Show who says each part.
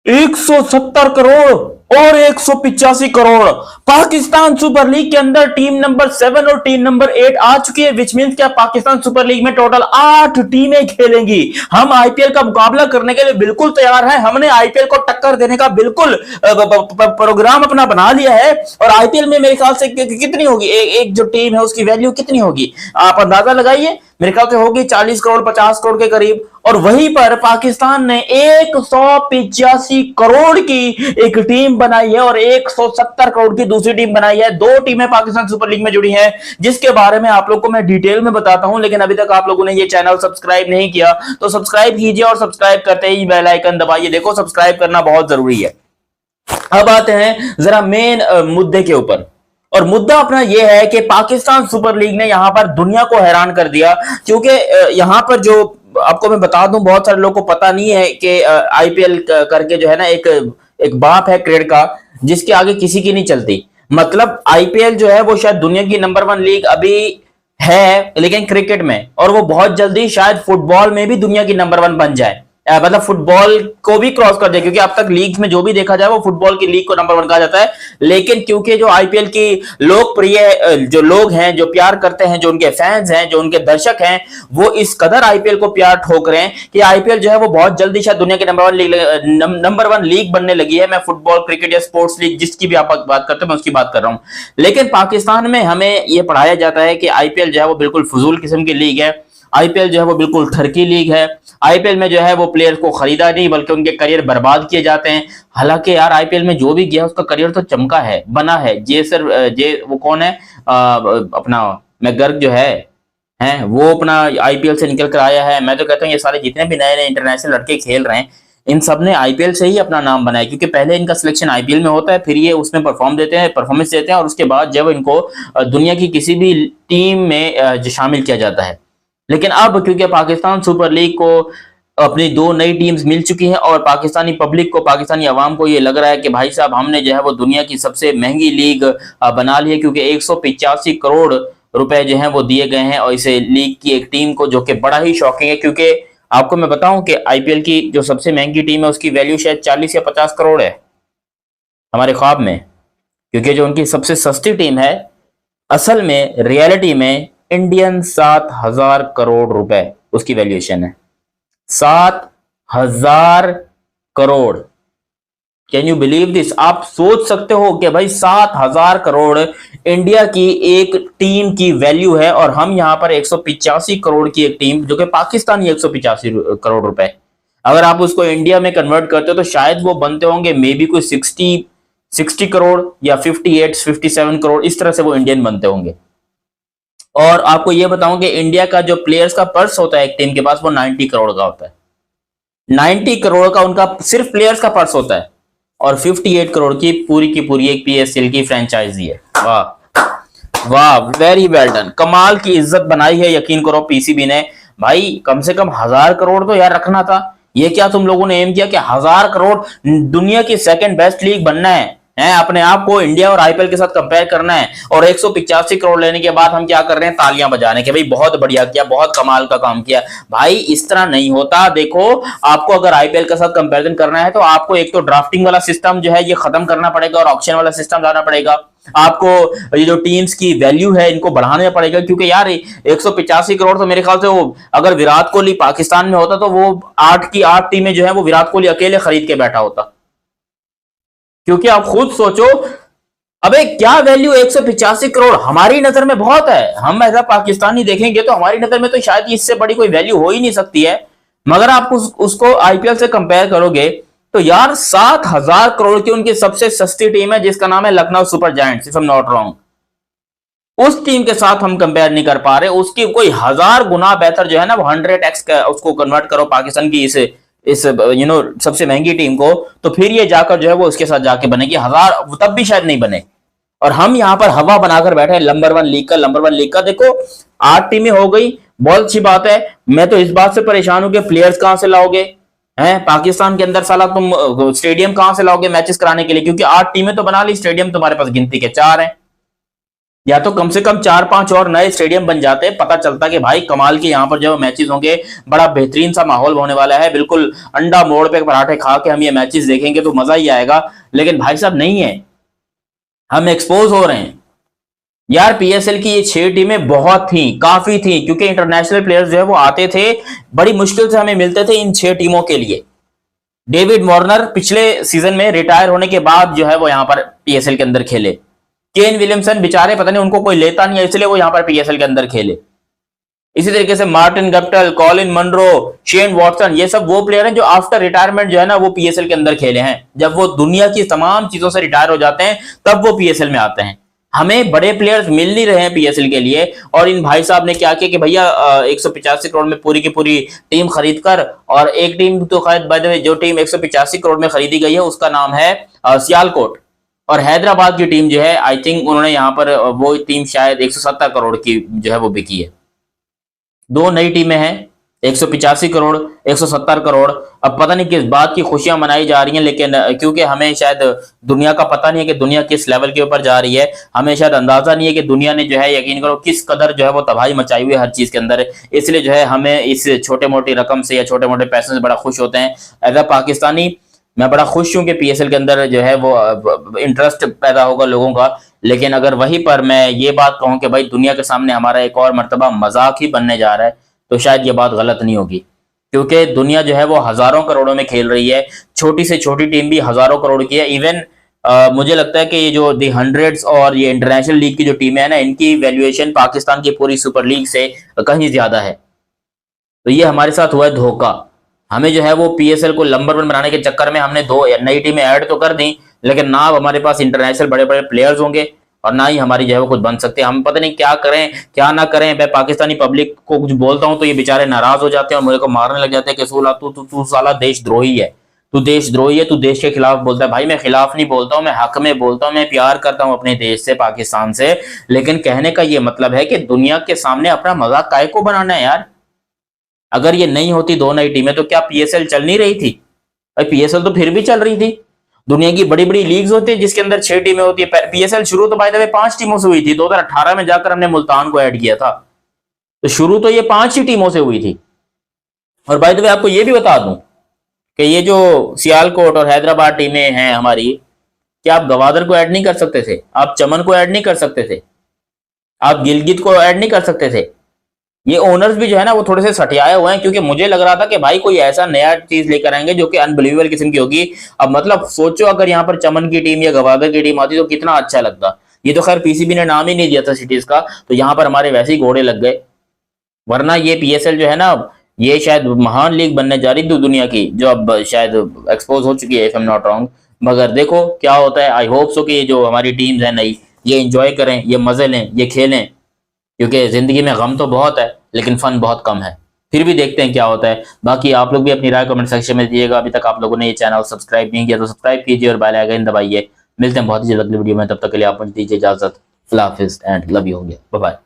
Speaker 1: 170 करोड़ और 185 crore. Pakistan super league के अंदर टीम नंबर 7 और टीम नंबर 8 आ चुकी है, विच मींस क्या पाकिस्तान सुपर लीग में टोटल 8 टीमें खेलेंगी। हम आईपीएल का मुकाबला करने के लिए बिल्कुल तैयार हैं। हमने आईपीएल को टक्कर देने का बिल्कुल प्रोग्राम अपना बना लिया है। और आईपीएल में मेरे ख्याल से कितनी होगी एक जो टीम है उसकी वैल्यू कितनी होगी, आप अंदाजा लगाइए। मेरे ख्याल से होगी 40 करोड़ 50 करोड़ के करीब। और वहीं पर पाकिस्तान ने 185 करोड़ की एक टीम बनाई है और 170 करोड़ की दूसरी टीम बनाई है। दो टीमें पाकिस्तान सुपर लीग में जुड़ी हैं, जिसके बारे में आप लोग को मैं डिटेल में बताता हूं। लेकिन अभी तक आप लोगों ने ये चैनल सब्सक्राइब नहीं किया तो सब्सक्राइब कीजिए और सब्सक्राइब करते ही बेल आइकन दबाइए। देखो सब्सक्राइब करना बहुत जरूरी है। अब आते हैं जरा मेन मुद्दे के ऊपर। और मुद्दा अपना यह है कि पाकिस्तान सुपर लीग ने यहां पर दुनिया को हैरान कर दिया, क्योंकि यहां पर जो आपको मैं बता दूं, बहुत सारे लोगों को पता नहीं है कि आईपीएल करके जो है ना एक एक बाप है क्रिकेट का, जिसके आगे किसी की नहीं चलती। मतलब आईपीएल जो है वो शायद दुनिया की नंबर 1 लीग अभी है, लेकिन क्रिकेट में, और वो बहुत जल्दी शायद फुटबॉल में भी दुनिया की नंबर 1 बन जाए, मतलब फुटबॉल को भी क्रॉस कर जाए। क्योंकि अब तक लीग में जो भी देखा जाए वो फुटबॉल की लीग को नंबर 1 कहा जाता है। लेकिन क्योंकि जो आईपीएल की लोकप्रिय जो लोग हैं, जो प्यार करते हैं, जो उनके फैंस हैं, जो उनके दर्शक हैं, वो इस कदर आईपीएल को प्यार ठोक रहे हैं कि आईपीएल जो है वो बहुत जल्दी शायद दुनिया की नंबर 1 लीग बनने लगी है। मैं फुटबॉल, क्रिकेट या स्पोर्ट्स लीग जिसकी भी आप बात करते हैं मैं उसकी बात कर रहा हूं। लेकिन पाकिस्तान में हमें यह पढ़ाया जाता है कि आईपीएल जो है वो बिल्कुल फजूल किस्म की लीग है। आईपीएल जो है वो बिल्कुल ठरकी लीग है। आईपीएल में जो है वो प्लेयर को खरीदा नहीं बल्कि उनके करियर बर्बाद किए जाते हैं। हालांकि यार आईपीएल में जो भी गया उसका करियर तो चमका है, बना है। वो कौन है, अपना मैकगर्क जो है वो अपना आईपीएल से निकल कर आया है। मैं तो कहता हूँ ये सारे जितने भी नए नए इंटरनेशनल लड़के खेल रहे हैं, इन सब ने आईपीएल से ही अपना नाम बनाया, क्योंकि पहले इनका सिलेक्शन आईपीएल में होता है, फिर ये उसमें परफॉर्मेंस देते हैं और उसके बाद जब इनको दुनिया की किसी भी टीम में शामिल किया जाता है। लेकिन अब क्योंकि पाकिस्तान सुपर लीग को अपनी 2 नई टीम्स मिल चुकी हैं और पाकिस्तानी पब्लिक को, पाकिस्तानी अवाम को ये लग रहा है कि भाई साहब हमने जो है वो दुनिया की सबसे महंगी लीग बना ली है, क्योंकि 185 करोड़ रुपए जो हैं वो दिए गए हैं और इसे लीग की एक टीम को, जो कि बड़ा ही शॉकिंग है। क्योंकि आपको मैं बताऊं कि आईपीएल की जो सबसे महंगी टीम है उसकी वैल्यू शायद 40 या 50 करोड़ है हमारे ख्वाब में। क्योंकि जो उनकी सबसे सस्ती टीम है, असल में रियलिटी में इंडियन 7,000 करोड़ रुपए उसकी वैल्यूएशन है। 7,000 crore. Can you believe this? आप सोच सकते हो कि भाई 7,000 करोड़ इंडिया की एक टीम की वैल्यू है, और हम यहां पर 185 करोड़ की एक टीम, जो कि पाकिस्तानी 185 करोड़ रुपए, अगर आप उसको इंडिया में कन्वर्ट करते हो तो शायद वो बनते होंगे मे बी कोई 60 करोड़ या 58 57 करोड़, इस तरह से वो इंडियन बनते होंगे। और आपको ये बताऊं कि इंडिया का जो प्लेयर्स का पर्स होता है एक टीम के पास, वो 90 करोड़ का होता है। 90 करोड़ का उनका सिर्फ प्लेयर्स का पर्स होता है, और 58 करोड़ की पूरी एक पीएसएल की फ्रेंचाइजी है। वाह वाह, वेरी वेल डन। कमाल की इज्जत बनाई है, यकीन करो पीसीबी ने। भाई कम से कम 1000 करोड़ तो यार रखना था। ये क्या तुम लोगों ने एम किया कि 1000 करोड़ दुनिया की सेकंड बेस्ट लीग बनना है अपने आप को इंडिया और आईपीएल के साथ कंपेयर करना है, और 185 करोड़ लेने के बाद हम क्या कर रहे हैं, तालियां बजाने के, भाई बहुत बढ़िया किया, बहुत कमाल का काम किया। भाई इस तरह नहीं होता। देखो आपको अगर आईपीएल के साथ कंपैरिजन करना है तो आपको एक तो ड्राफ्टिंग वाला सिस्टम जो है ये खत्म करना पड़ेगा और ऑक्शन वाला सिस्टम लाना पड़ेगा। आपको ये जो टीम्स की वैल्यू है इनको बढ़ाना पड़ेगा, क्योंकि यार 185 करोड़ तो मेरे ख्याल से वो अगर विराट कोहली पाकिस्तान में होता तो वो 8 की 8 टीमें जो है वो विराट कोहली अकेले खरीद के बैठा होता। क्योंकि आप खुद सोचो, अबे क्या वैल्यू 185 करोड़ हमारी नजर में बहुत है। हम ऐसा पाकिस्तानी देखेंगे तो हमारी नजर में तो शायद इससे बड़ी कोई वैल्यू हो ही नहीं सकती है। मगर आप उसको आईपीएल से कंपेयर करोगे तो यार 7,000 करोड़ की उनकी सबसे सस्ती टीम है जिसका नाम है Lucknow super giants, if I am not wrong. उस टीम के साथ हम कंपेयर नहीं कर पा रहे। उसकी कोई 1000 गुना बेहतर जो है ना, वो 100x उसको कन्वर्ट करो पाकिस्तान की इस सबसे महंगी टीम को, तो फिर ये जाकर जो है वो उसके साथ जाके बनेगी। 1000 तब भी शायद नहीं बने। और हम यहां पर हवा बनाकर बैठे हैं नंबर 1 लीग का। देखो 8 टीमें हो गई, बहुत अच्छी बात है। मैं तो इस बात से परेशान हूं कि प्लेयर्स कहां से लाओगे पाकिस्तान के अंदर, साला तुम स्टेडियम कहां से लाओगे मैचेस कराने के लिए, क्योंकि 8 टीमें तो बना ली, स्टेडियम तुम्हारे पास गिनती के 4 हैं। या तो कम से कम 4-5 और नए स्टेडियम बन जाते, पता चलता कि भाई कमाल के यहाँ पर जो मैचेस होंगे, बड़ा बेहतरीन सा माहौल होने वाला है, बिल्कुल अंडा मोड़ पे पराठे खा के हम ये मैचेस देखेंगे तो मजा ही आएगा। लेकिन भाई साहब नहीं है, हम एक्सपोज हो रहे हैं यार। पीएसएल की ये 6 टीमें बहुत थी, काफी थी, क्योंकि इंटरनेशनल प्लेयर्स जो है वो आते थे, बड़ी मुश्किल से हमें मिलते थे इन 6 टीमों के लिए। डेविड वार्नर पिछले सीजन में रिटायर होने के बाद जो है वो यहाँ पर पीएसएल के अंदर खेले। केन विलियमसन बेचारे पता नहीं उनको कोई लेता नहीं है, इसलिए वो यहाँ पर पीएसएल के अंदर खेले। इसी तरीके से Martin Guptill, Colin Munro, Shane Watson, ये सब वो प्लेयर हैं जो आफ्टर रिटायरमेंट जो है ना वो पीएसएल के अंदर खेले हैं। जब वो दुनिया की तमाम चीजों से रिटायर हो जाते हैं तब वो पीएसएल में आते हैं। हमें बड़े प्लेयर्स मिल नहीं रहे हैं पीएसएल के लिए, और इन भाई साहब ने क्या किया कि भैया 185 करोड़ में पूरी की पूरी टीम खरीद कर, और एक टीम तो खैर बाय द वे जो टीम 185 करोड़ में खरीदी गई है उसका नाम है सियालकोट, और हैदराबाद की टीम जो है आई थिंक उन्होंने यहाँ पर वो टीम शायद 170 करोड़ की जो है वो बिकी है। दो नई टीमें हैं, 185 करोड़, 170 करोड़। अब पता नहीं किस बात की खुशियां मनाई जा रही हैं, लेकिन क्योंकि हमें शायद दुनिया का पता नहीं है कि दुनिया किस लेवल के ऊपर जा रही है, हमें शायद अंदाजा नहीं है कि दुनिया ने जो है यकीन करो किस कदर जो है वो तबाही मचाई हुई है हर चीज के अंदर। इसलिए जो है हमें इस छोटे मोटी रकम से या छोटे मोटे पैसों से बड़ा खुश होते हैं। एज अ पाकिस्तानी मैं बड़ा खुश हूं कि पीएसएल के अंदर जो है वो इंटरेस्ट पैदा होगा लोगों का। लेकिन अगर वहीं पर मैं ये बात कहूं कि भाई दुनिया के सामने हमारा एक और मर्तबा मजाक ही बनने जा रहा है, तो शायद ये बात गलत नहीं होगी, क्योंकि दुनिया जो है वो हजारों करोड़ों में खेल रही है। छोटी से छोटी टीम भी हजारों करोड़ की है। इवन मुझे लगता है कि ये जो दी हंड्रेड्स और ये इंटरनेशनल लीग की जो टीमें हैं ना, इनकी वैल्यूएशन पाकिस्तान की पूरी सुपर लीग से कहीं ज्यादा है। तो ये हमारे साथ हुआ है धोखा। हमें जो है वो पीएसएल को नंबर 1 बनाने के चक्कर में हमने 2 नई टीमें ऐड तो कर दी, लेकिन ना अब हमारे पास इंटरनेशनल बड़े बड़े प्लेयर्स होंगे और ना ही हमारी जो है वो खुद बन सकते हैं। हम पता नहीं क्या करें क्या ना करें। मैं पाकिस्तानी पब्लिक को कुछ बोलता हूं तो ये बेचारे नाराज हो जाते हैं और मेरे को मारने लग जाते हैं कि सूला तू साला देशद्रोही है, तू देशद्रोही है, तू देश के खिलाफ बोलता है। भाई मैं खिलाफ नहीं बोलता हूं, मैं हक में बोलता हूं, मैं प्यार करता हूं अपने देश से, पाकिस्तान से। लेकिन कहने का ये मतलब है कि दुनिया के सामने अपना मजाक काहे को बनाना है यार। अगर ये नहीं होती 2 नई टीमें तो क्या पीएसएल चल नहीं रही थी? भाई पीएसएल तो फिर भी चल रही थी। दुनिया की बड़ी बड़ी लीग्स होती है जिसके अंदर 6 टीमें होती है। पीएसएल शुरू तो बाय द वे 5 टीमों से हुई थी। 2018 में जाकर हमने मुल्तान को ऐड किया था, तो शुरू तो ये 5 ही टीमों से हुई थी। और बाय द वे आपको ये भी बता दूं कि ये जो सियालकोट और हैदराबाद टीमें हैं हमारी, क्या आप गवादर को ऐड नहीं कर सकते थे? आप चमन को ऐड नहीं कर सकते थे? आप गिलगित को ऐड नहीं कर सकते थे? ये ओनर्स भी जो है ना वो थोड़े से सटियाए हुए हैं, क्योंकि मुझे लग रहा था कि भाई कोई ऐसा नया चीज लेकर आएंगे जो कि अनबिलीवेबल किस्म की होगी। अब मतलब सोचो अगर यहाँ पर चमन की टीम या गवादर की टीम आती तो कितना अच्छा लगता। ये तो खैर पीसीबी ने नाम ही नहीं दिया था सिटीज का, तो यहाँ पर हमारे वैसे ही घोड़े लग गए। वरना ये पीएसएल जो है ना, ये शायद महान लीग बनने जा रही थी दुनिया की, जो अब शायद एक्सपोज हो चुकी है if I am not wrong. मगर देखो क्या होता है। आई होप सो कि ये जो हमारी टीम्स है नई, ये एंजॉय करें, ये मजे लें, ये खेलें, क्योंकि जिंदगी में गम तो बहुत है लेकिन फन बहुत कम है। फिर भी देखते हैं क्या होता है। बाकी आप लोग भी अपनी राय कमेंट सेक्शन में दीजिएगा। अभी तक आप लोगों ने ये चैनल सब्सक्राइब नहीं किया तो सब्सक्राइब कीजिए और बेल आइकन दबाइए। मिलते हैं बहुत ही जल्द अगली वीडियो में, तब तक के लिए आप मुझे दीजिए इजाजत। अल्लाह हाफिज एंड लव यू हो गया, बाय बाय।